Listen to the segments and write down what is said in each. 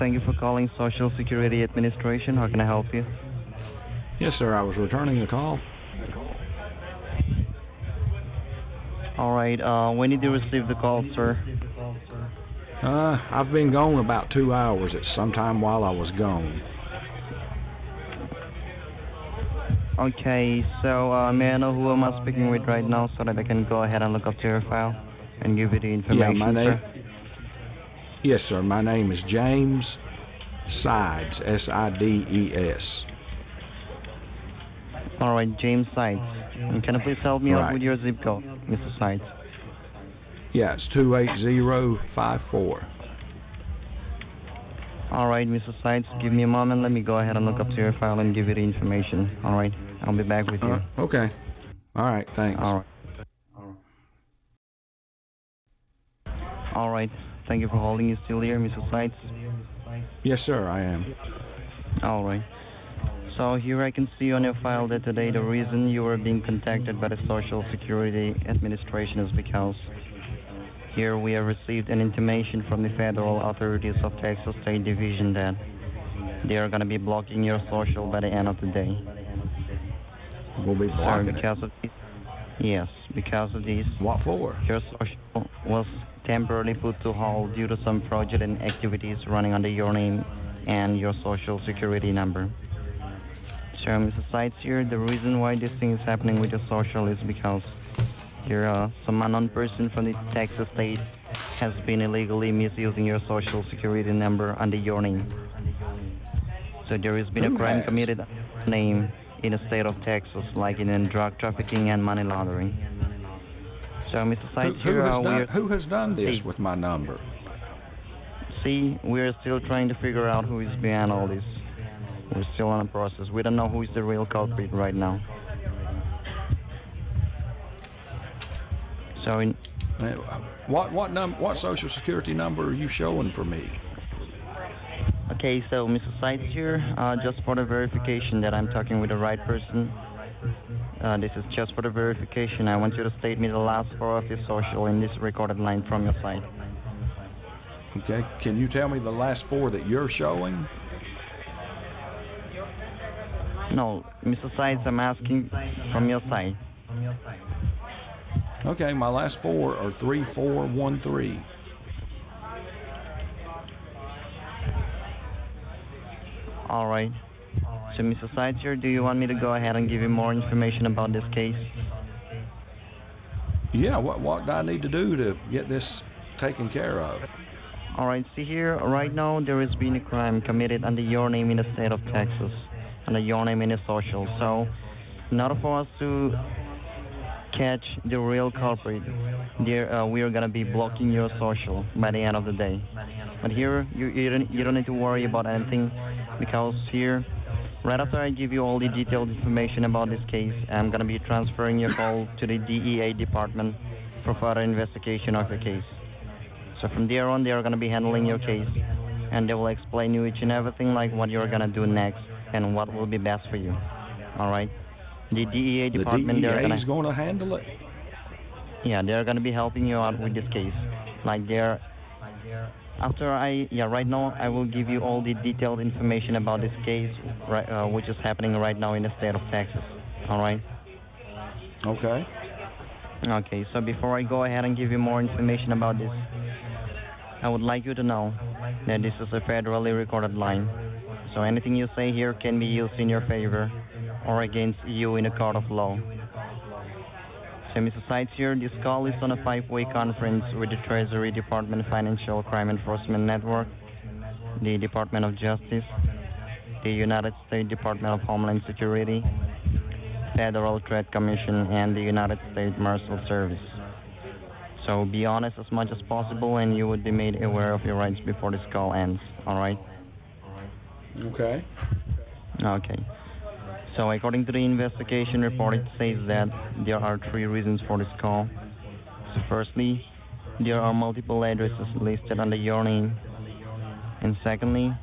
Thank you for calling Social Security Administration. How can I help you? Yes, sir. I was returning a call. All right. When did you receive the call, sir? I've been gone about 2 hours. It's sometime while I was gone. Okay. So may I know who am I speaking with right now so that I can go ahead and look up to your file and give you the information, Yeah, my name. sir? Yes, sir. My name is James Sides. Sides. All right, James Sides. And can you please help me out Right. with your zip code, Mr. Sides? Yeah, it's 28054. All right, Mr. Sides. Give me a moment. Let me go ahead and look up to your file and give you the information. All right. I'll be back with you. Okay. All right. Thanks. All right. All right. Thank you for holding. You still here, Mr. Sides? Yes, sir. I am. All right. So here I can see on your file that today the reason you were being contacted by the Social Security Administration is because here we have received an intimation from the federal authorities of Texas State Division that they are going to be blocking your social by the end of the day. We'll be blocking it. Because of this, What for? your social was temporarily put to hold due to some fraudulent activities running under your name and your social security number. So, Mr. Sides here, the reason why this thing is happening with your social is because there are some unknown person from the Texas state has been illegally misusing your social security number under your name. So there has been Who a crime has? committed under your name in the state of Texas, like in drug trafficking and money laundering. So, Mr. Sides here, Who has done this with my number? we're still trying to figure out who is behind all this. We're still on a process. We don't know who is the real culprit right now. So, What social security number are you showing for me? okay, so Mr. Sides here, just for the verification that I'm talking with the right person. This is just for the verification. I want you to state me the last four of your social in this recorded line from your side. Okay. Can you tell me the last four that you're showing? No, Mr. Sides, I'm asking from your side. Okay, my last four are 3413. All right. So, Mr. Sides here, do you want me to go ahead and give you more information about this case? Yeah, what do I need to do to get this taken care of? All right, see here, right now there has been a crime committed under your name in the state of Texas, under your name in the social. So, in order for us to catch the real culprit, we are going to be blocking your social by the end of the day. But here, you don't need to worry about anything, because here, right after I give you all the detailed information about this case, I'm going to be transferring your call to the DEA department for further investigation of your case. So from there on, they are going to be handling your case, and they will explain you each and everything, like what you're going to do next and what will be best for you. All right? The DEA department, The they're DEA is going to handle it? yeah, they're going to be helping you out with this case. Like right now, I will give you all the detailed information about this case, which is happening right now in the state of Texas. All right? Okay. Okay, so before I go ahead and give you more information about this, I would like you to know that this is a federally recorded line. So anything you say here can be used in your favor or against you in a court of law. So, Mr. Sides here, this call is on a 5-way conference with the Treasury Department Financial Crime Enforcement Network, the Department of Justice, the United States Department of Homeland Security, Federal Trade Commission, and the United States Marshal Service. So be honest as much as possible, and you would be made aware of your rights before this call ends. All right? Okay. Okay. So according to the investigation report, it says that there are 3 reasons for this call. So firstly, there are multiple addresses listed under your name. And secondly,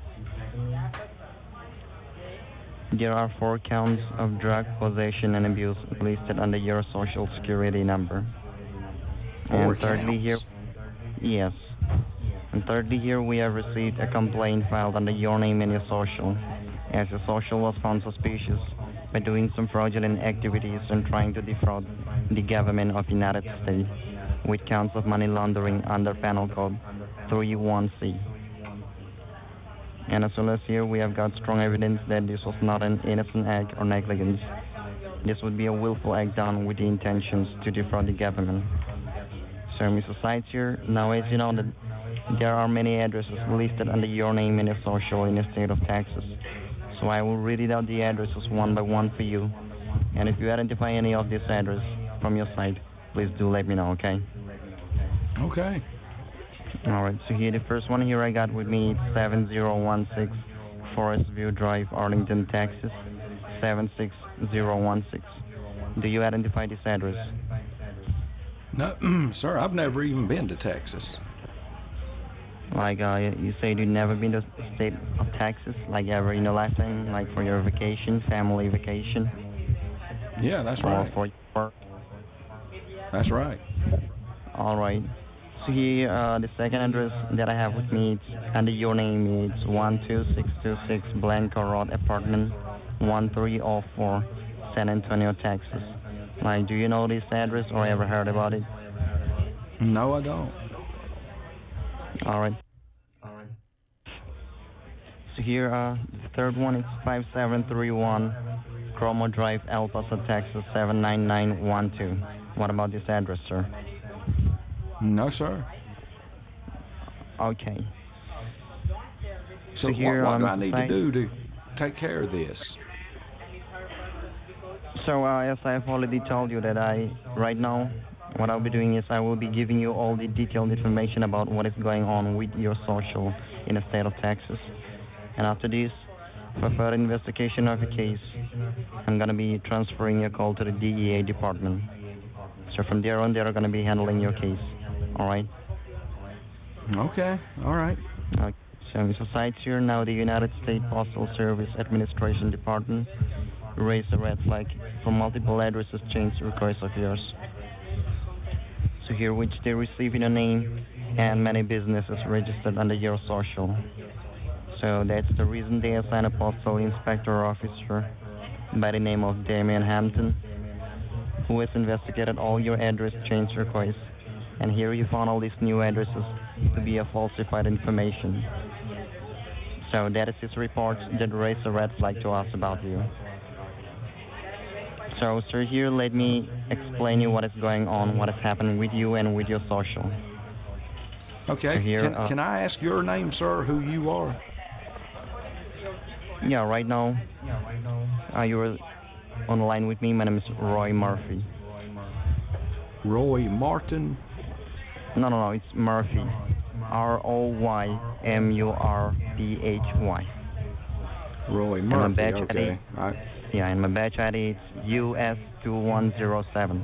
there are 4 counts of drug possession and abuse listed under your social security number. 4 and thirdly, counts. yes. And thirdly, here we have received a complaint filed under your name and your social, as your social was found suspicious by doing some fraudulent activities and trying to defraud the government of United States with counts of money laundering under Penal Code 31C. And as well as here, we have got strong evidence that this was not an innocent act or negligence. This would be a willful act done with the intentions to defraud the government. So, Mr. Sides here, now as you know that there are many addresses listed under your name and your social in the state of Texas. So I will read it out the addresses one by one for you. And if you identify any of this address from your side, please do let me know, okay? Okay. Alright, so here the first one here I got with me, 7016 Forest View Drive, Arlington, Texas, 76016. Do you identify this address? No, sir, I've never even been to Texas. Like, you said you've never been to the state of Texas, like ever in your lifetime, like for your vacation, family vacation? Yeah, that's Or right. for your work? That's right. Alright. So here, the second address that I have with me, it's under your name, it's 12626 Blanco Road, apartment 1304, San Antonio, Texas. Like, do you know this address or ever heard about it? No, I don't. Alright. So here, the third one is 5731 Chromo Drive, El Paso, Texas, 79912. What about this address, sir? No, sir. Okay. So here, what do I need to side- do to take care of this? So as I've already told you that right now, what I'll be doing is I will be giving you all the detailed information about what is going on with your social in the state of Texas. And after this, for further investigation of your case, I'm going to be transferring your call to the DEA department. So from there on, they're going to be handling your case. Alright? Okay, all right. Okay. So Mr. Sides here, now the United States Postal Service Administration Department raised a red flag for multiple addresses change requests of yours. So here which they receive in a name and many businesses registered under your social. So that's the reason they assign a postal inspector officer by the name of Damian Hampton, who has investigated all your address change requests. And here you found all these new addresses to be a falsified information. So that is his report that raised a red flag to us about you. So sir, here let me explain you what is going on, what is happening with you and with your social. Okay, So here, can I ask your name, sir, who you are? Yeah, right now, you're on the line with me. My name is Roy Murphy. Roy Martin? No, it's Murphy. ROYMURPHY. Roy my Murphy, badge okay. Yeah, and my badge ID is US2107.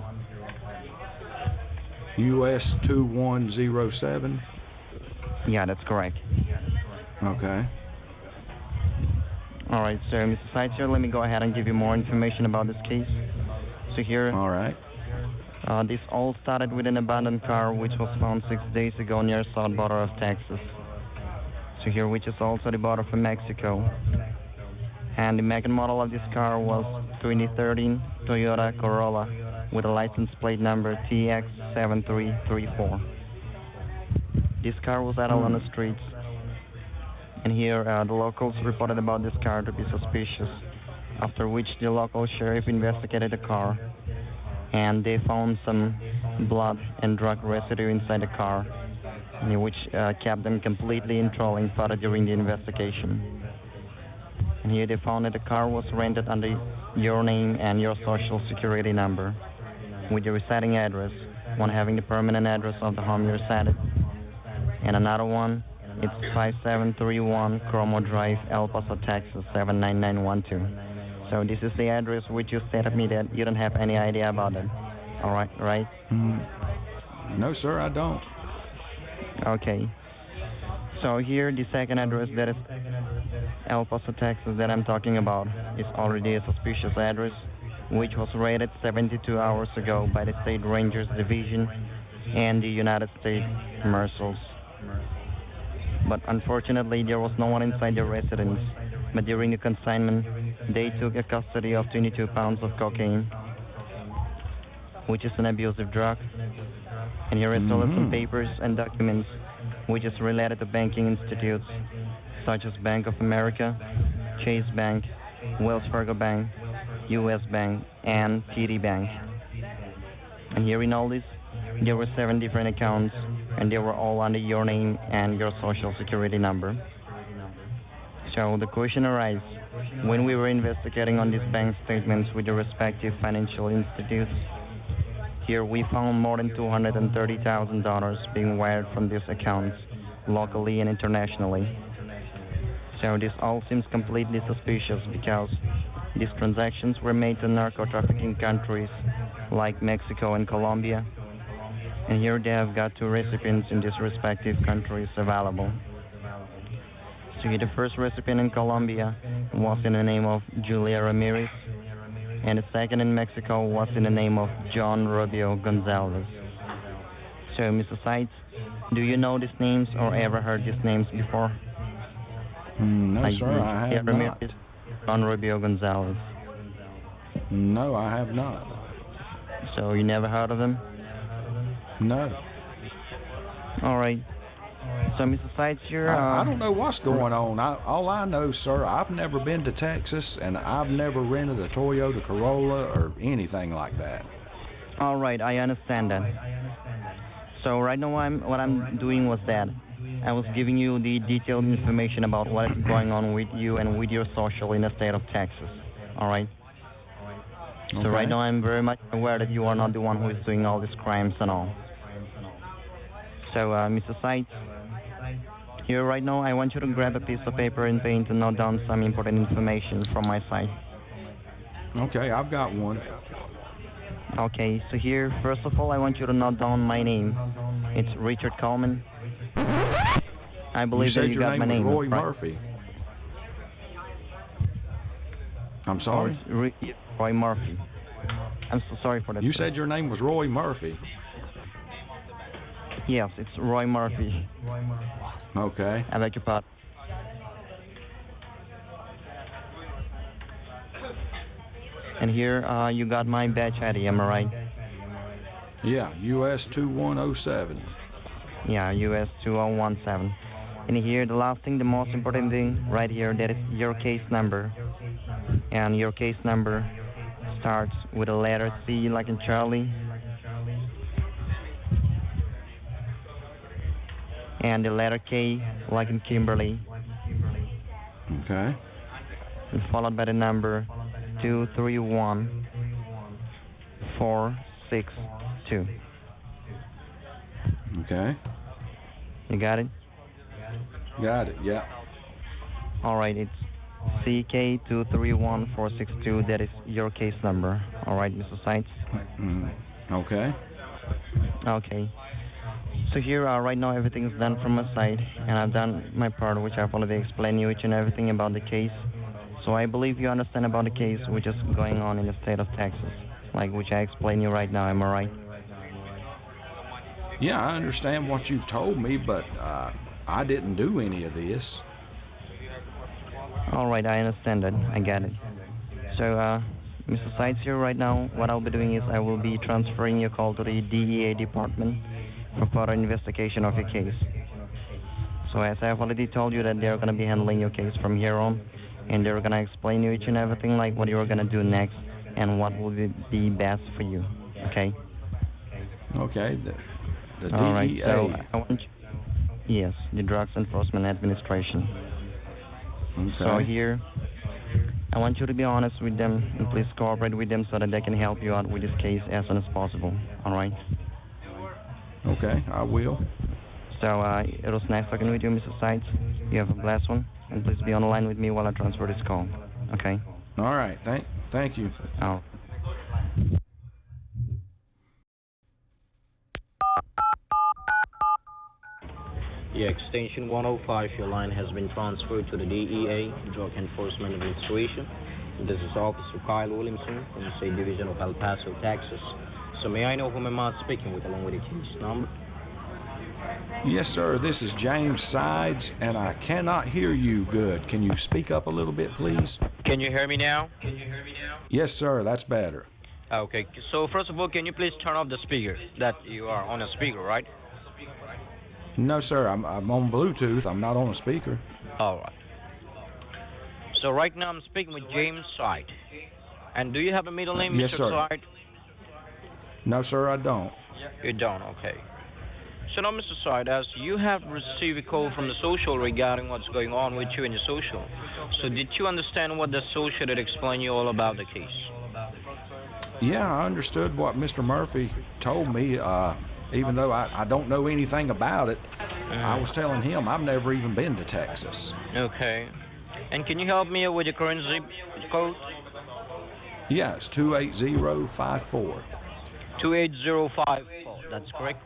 US 2107? Yeah, that's correct. Okay. Alright, so Mr. Sideshow, let me go ahead and give you more information about this case. So here, All right. this all started with an abandoned car which was found 6 days ago near the south border of Texas. So here, which is also the border for Mexico. And the make and model of this car was 2013 Toyota Corolla with a license plate number TX7334. This car was idle on the streets. And here, the locals reported about this car to be suspicious, after which the local sheriff investigated the car, and they found some blood and drug residue inside the car, which kept them completely in trolling further during the investigation. And here they found that the car was rented under your name and your social security number, with your residing address, one having the permanent address of the home you resided, and another one, it's 5731 Chromo Drive, El Paso, Texas, 79912. So this is the address which you stated me that you don't have any idea about it. Alright, right? No, sir, I don't. Okay. So here, the second address, that is El Paso, Texas, that I'm talking about, is already a suspicious address, which was raided 72 hours ago by the State Rangers Division and the United States Marshals. but unfortunately there was no one inside the residence. But during the consignment, they took a custody of 22 pounds of cocaine, which is an abusive drug. And here is also some papers and documents which is related to banking institutes such as Bank of America, Chase Bank, Wells Fargo Bank, US Bank, and TD Bank. And here in all this, there were 7 different accounts, and they were all under your name and your social security number. So the question arises, when we were investigating on these bank statements with the respective financial institutes, here we found more than $230,000 being wired from these accounts, locally and internationally. So this all seems completely suspicious because these transactions were made to narco-trafficking countries like Mexico and Colombia, and here they have got 2 recipients in these respective countries available. So here the first recipient in Colombia was in the name of Julia Ramirez, and the second in Mexico was in the name of John Rubio Gonzalez. So Mr. Seitz, do you know these names or ever heard these names before? No, sir, I have not. John Rubio Gonzalez. No, I have not. So you never heard of them? No. All right. So Mr. Seitz, you're... I don't know what's going on. All I know, sir, I've never been to Texas, and I've never rented a Toyota Corolla or anything like that. All right, I understand that. So right now what I'm doing was that I was giving you the detailed information about what is going on with you and with your social in the state of Texas. All right? Okay. So right now I'm very much aware that you are not the one who is doing all these crimes and all. So Mr. Seitz, here right now I want you to grab a piece of paper and pen to note down some important information from my side. Okay, I've got one. Okay, so here, first of all, I want you to note down my name. It's Richard Coleman. I believe that you got my name. You said your name was Roy right? Murphy. I'm sorry? Oh, Roy Murphy. I'm so sorry for that. You said your name was Roy Murphy. Yes, it's Roy Murphy. Okay. I beg your pardon. And here, you got my badge ID, am I right? Yeah, US 2107. Yeah, US 2017. And here, the last thing, the most important thing, right here, that is your case number. And your case number starts with a letter C, like in Charlie. And the letter K, like in Kimberly. Okay. And followed by the number 231462. Okay. You got it? Got it, yeah. Alright, it's CK231462. That is your case number. Alright, Mr. Seitz? Okay. Okay. So here, right now, everything is done from my side, and I've done my part, which I've already explained you each and everything about the case. So I believe you understand about the case which is going on in the state of Texas, like which I explain you right now. Am I right? Yeah, I understand what you've told me, but I didn't do any of this. All right, I understand that. I get it. So, Mr. Seitz here right now, what I'll be doing is I will be transferring your call to the DEA department for further investigation of your case. So as I've already told you that they're going to be handling your case from here on, and they're going to explain you each and everything like what you're going to do next and what will be best for you. Okay? Okay, the DEA. All right, so I want you, yes, the Drugs Enforcement Administration. Okay. So here, I want you to be honest with them and please cooperate with them so that they can help you out with this case as soon as possible. All right? Okay, I will. So it was nice talking with you, Mr. Seitz. You have a blessed one, and please be on the line with me while I transfer this call. Okay? All right, thank you. Oh. Yeah, extension 105, your line has been transferred to the DEA, Drug Enforcement Administration. This is Officer Kyle Williamson from the State Division of El Paso, Texas. So may I know whom am I speaking with along with the case number? Yes, sir. This is James Sides, and I cannot hear you good. Can you speak up a little bit, please? Can you hear me now? Yes, sir. That's better. Okay, so first of all, can you please turn off the speaker? That you are on a speaker, right? No, sir. I'm on Bluetooth. I'm not on a speaker. All right. So right now I'm speaking with James Side. And do you have a middle name, Yes, Mr. sir. Side? No, sir, I don't. You don't, okay. So now, Mr. Side, as you have received a call from the social regarding what's going on with you in the social. So did you understand what the social did explain you all about the case? Yeah, I understood what Mr. Murphy told me. Even though I don't know anything about it, I was telling him I've never even been to Texas. Okay. And can you help me with your current zip code? Yeah, it's 28054. 28054, that's correct.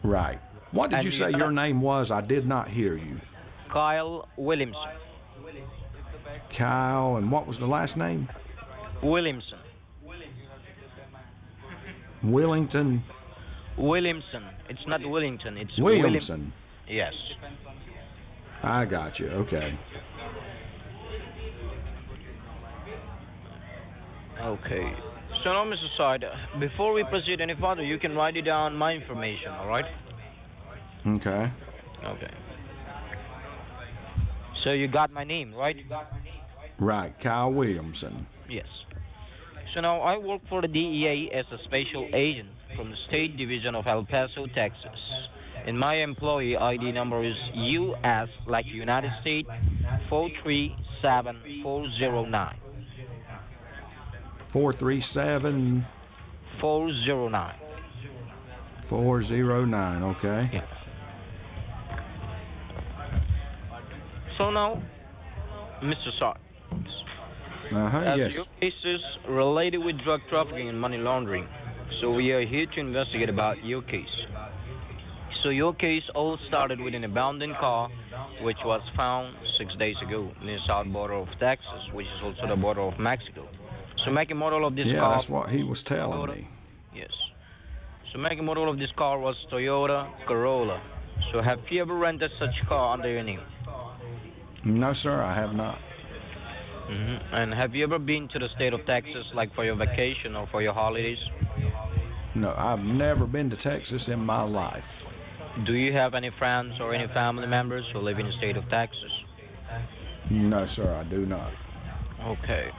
Right. What did And you you say got- your name was? I did not hear you. Kyle Williamson. Kyle, and what was the last name? Williamson. Willington Williamson. It's not Willington, it's Williamson. Yes. I got you. Okay. Okay. So now, Mr. Side, before we proceed any further, you can write it down my information, all right? Okay. Okay. So you got my name, right? Right. Kyle Williamson. Yes. So now I work for the DEA as a special agent from the State Division of El Paso, Texas. And my employee ID number is US, like United States, 437409. 437 409. 409. Okay. Yeah. So now, Mr. Sard, as Yes. your case is related with drug trafficking and money laundering, so we are here to investigate about your case. So your case all started with an abandoned car which was found 6 days ago near the south border of Texas, which is also the border of Mexico. So make a model of this Yeah, car. that's what he was telling me. Yes. So make a model of this car was Toyota Corolla. So have you ever rented such car under your name? No, sir, I have not. And have you ever been to the state of Texas, like for your vacation or for your holidays? No, I've never been to Texas in my life. Do you have any friends or any family members who live in the state of Texas? No, sir, I do not. Okay.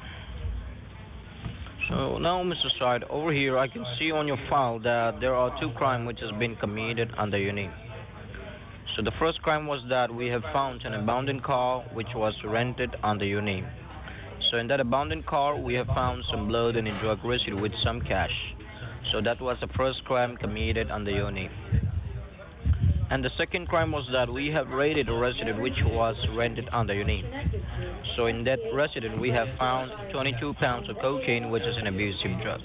So now, Mr. Side, over here I can see on your file that there are two crimes which has been committed under your name. So the first crime was that we have found an abandoned car which was rented under your name. So in that abandoned car we have found some blood and a drug residue with some cash. So that was the first crime committed under your name. And the second crime was that we have raided a residence which was rented under your name. So in that residence we have found 22 pounds of cocaine, which is an abusive drug.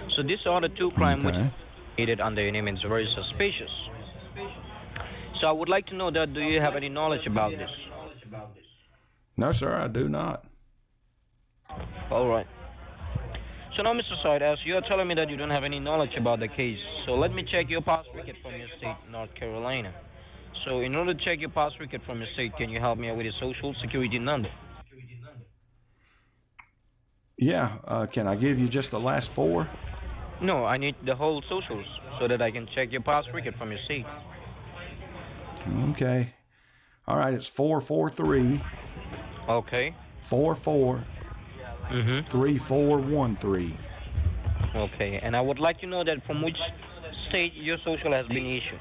So these are the two crimes which Okay. committed under your name, and it's very suspicious. So I would like to know that, do you have any knowledge about this? No, sir, I do not. All right. So now, Mr. Side, as you are telling me that you don't have any knowledge about the case, so let me check your past record from your state, North Carolina. So in order to check your past record from your state, can you help me out with your social security number? Yeah, can I give you just the last four? No, I need the whole socials so that I can check your past record from your state. Okay. All right, it's 443 Okay. 44 3413. Okay, and I would like to know that from which state your social has been issued.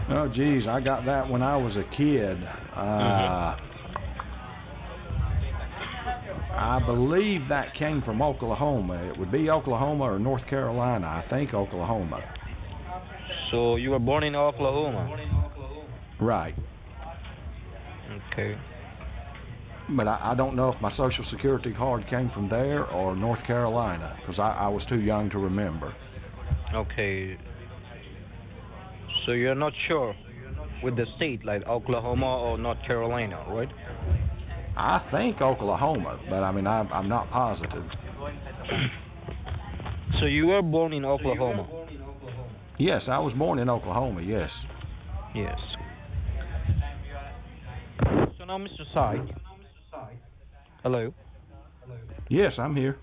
Oh, geez, I got that when I was a kid. I believe that came from Oklahoma. It would be Oklahoma or North Carolina. I think Oklahoma. So you were born in Oklahoma. Right. Okay. But I don't know if my Social Security card came from there or North Carolina, because I was too young to remember. Okay. So you're not sure with the state, like Oklahoma or North Carolina, right? I think Oklahoma, but I mean, I'm not positive. So you were born in Oklahoma. Yes, I was born in Oklahoma, yes. Yes. So now, Mr. Side. Hello. Yes, I'm here.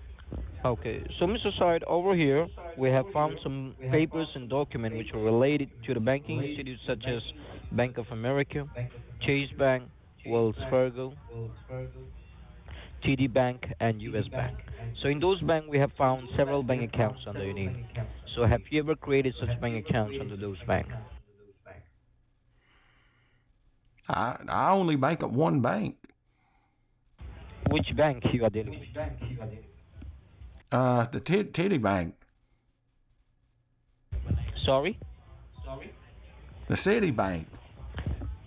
Okay. So, Mr. Side, over here we have found some papers and documents which are related to the banking institutes such as Bank of America, Chase Bank, Wells Fargo, TD Bank, and US Bank. So in those banks we have found several bank accounts under your name. So have you ever created such bank accounts under those banks? I only bank at one bank. Which bank you are dealing with? The Titty Bank. Sorry? The City Bank.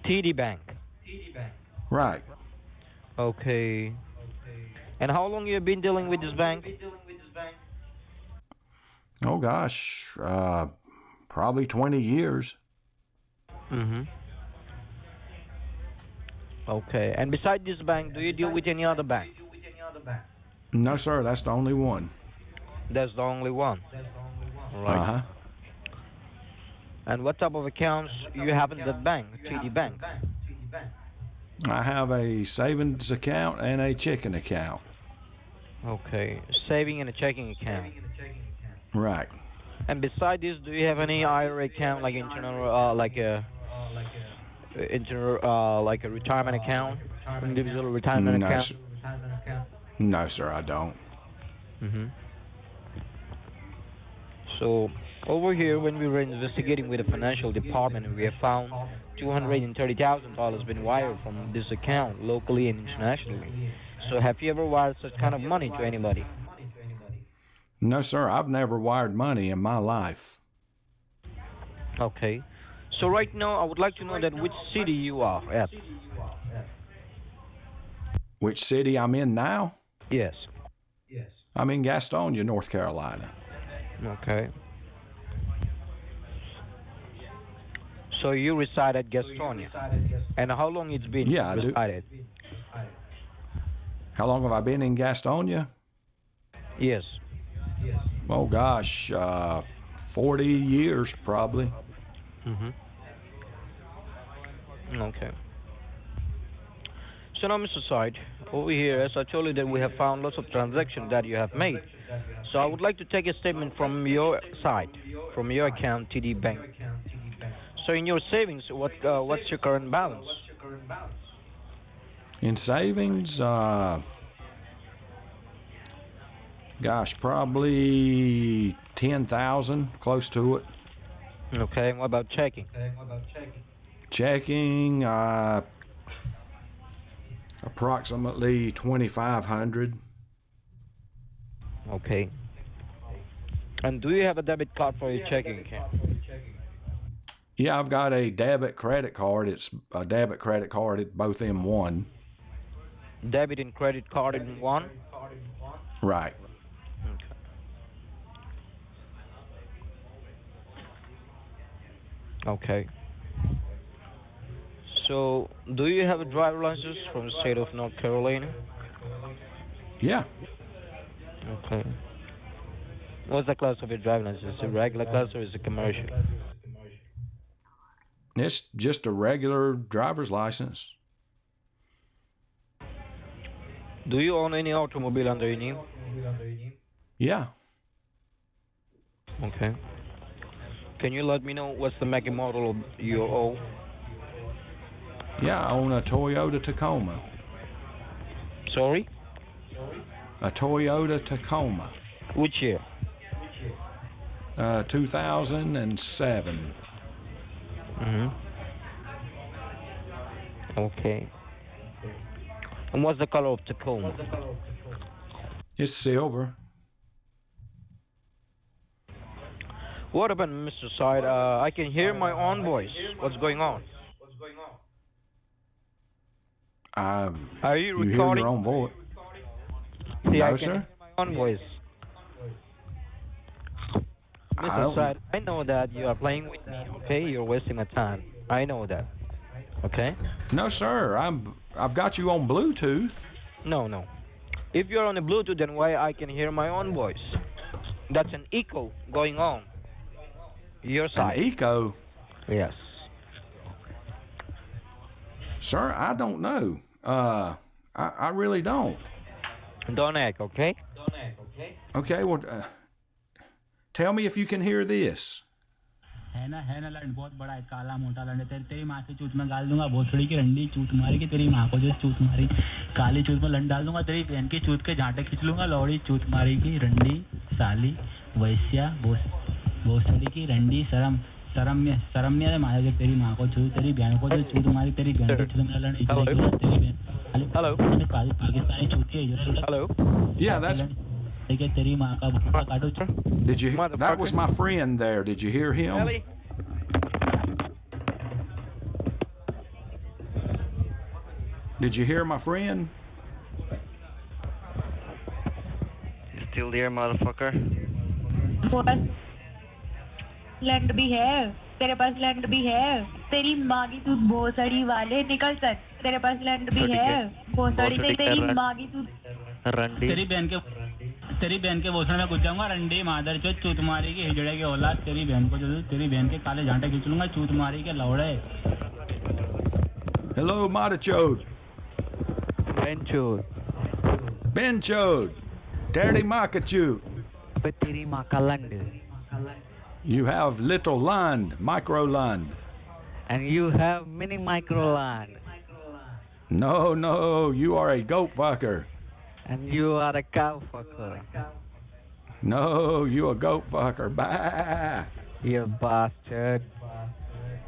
TD Bank. Right. Okay. And how long you have been dealing with this bank? Oh gosh, probably 20 years. Mm-hmm. Okay. And besides this bank, do you deal with any other bank? No, sir, that's the only one. That's the only one. All right. Uh-huh. And what type of accounts you have in that bank, TD Bank? I have a savings account and a checking account. Okay. Saving and a checking account. Right. And beside this, do you have any IRA account, like internal, like a retirement account, individual retirement No, account? sir. No, sir, I don't. Mm-hmm. So over here, when we were investigating with the financial department, we have found $230,000 been wired from this account locally and internationally. So have you ever wired such kind of money to anybody? No, sir, I've never wired money in my life. Okay. So right now, I would like to know that which city you are at. Which city I'm in now? Yes. I'm in Gastonia, North Carolina. Okay. So you reside at Gastonia. And how long it's been Yeah, I do. resided? How long have I been in Gastonia? Yes. Oh gosh, 40 years probably. Mm-hmm. Okay. So now, Mr. Side, over here, as I told you that we have found lots of transactions that you have made. So I would like to take a statement from your side, from your account, TD Bank. So in your savings, what's your current balance? In savings, gosh, probably 10,000, close to it. Okay, and what about checking? Checking, approximately 2,500. Okay. And do you have a debit card for your checking account? Yeah, I've got a debit credit card. It's a debit credit card, it's both in one. Debit and credit card in one? Right. Okay. So, do you have a driver license from the state of North Carolina? Yeah. Okay. What's the class of your driving license? Is it a regular class or is it commercial? It's just a regular driver's license. Do you own any automobile under your name? Yeah. Okay. Can you let me know what's the make and model of your own? Yeah, I own a Toyota Tacoma. Sorry? A Toyota Tacoma. Which year? 2007. Mm-hmm. Okay. And what's the color of Tacoma? It's silver. What about Mr. Side? I can hear my own voice. What's going on? Are you You hear recording? your own voice? See, I No, can sir. hear my own voice. I Mr. don't- Side, I know that you are playing with me, okay? You're wasting my time. I know that. Okay? No, sir. I've got you on Bluetooth. No. If you're on the Bluetooth, then why I can hear my own voice? That's an echo going on. Your An side. eco? Yes. Sir, I don't know. I really don't. Don't act, okay? Okay, well, tell me if you can hear this. है ना लंड बहुत बड़ा है, काला मोटा लंड है। तेरी माँ की चूत में गाल दूंगा, भोसड़ी की रंडी चूत मारी की तेरी माँ को जो चूत मारी, काली चूत में लंड डाल दूंगा, तेरी बहन की चूत के झांटे खींच लूंगा, लौड़ी चूत मारी की रंडी साली वैश्या भोसड़ी की रंडी शर्म नहीं है मारा जो तेरी माँ को चूत, तेरी बहन को जो चूत मारी, तेरी बहन की चूत में लंड तेरी बहन पाकिस्तानी चूती है। Hello. Yeah, that's. तेरी माँ का भूखा काटो। Did you? That was my friend there. Did you hear him? Ellie. Did you hear my friend? You still there, motherfucker? Land भी है, तेरे पास लैंड भी है, तेरी माँ की तू भोसड़ी वाले निकल सक, तेरे पास लैंड भी है, भोसड़ी से तेरी माँ की तू रंडी। तेरी बहन के भोसड़े में घुस जाऊंगा, रंडी मादर चो चूत मारी की हिजड़े के औलाद, तेरी बहन को जो तेरी बहन के काले झांटे खींच लूंगा, चूत मारी के लौड़े। Hello, Matachode. बेंचोद। Benchode. Daddy Makachu. पे तेरी माँ का लंड। You have little land, micro land. And you have mini micro land. No, you are a goat fucker. And you are a cow fucker. No, you a goat fucker. Bah. You bastard.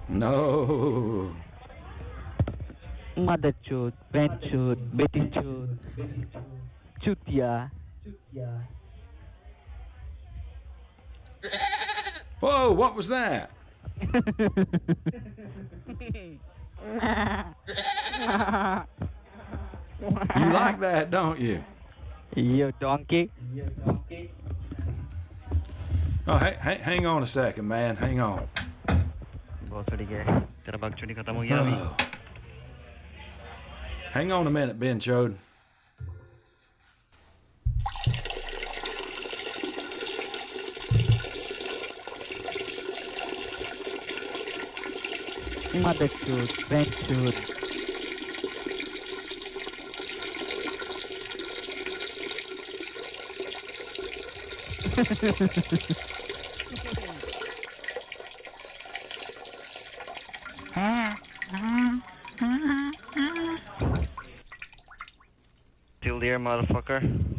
No. Mother chud, ben chud, betty chud, chutia. Whoa, what was that? You like that, don't you? You donkey. Oh, hang on a second, man. Hang on. बहुत सड़ी गया तेरा बकचोदी खत्म हो गया अभी Oh. Hang on a minute, Ben Chode. mother chud, ben chud. Still there, motherfucker?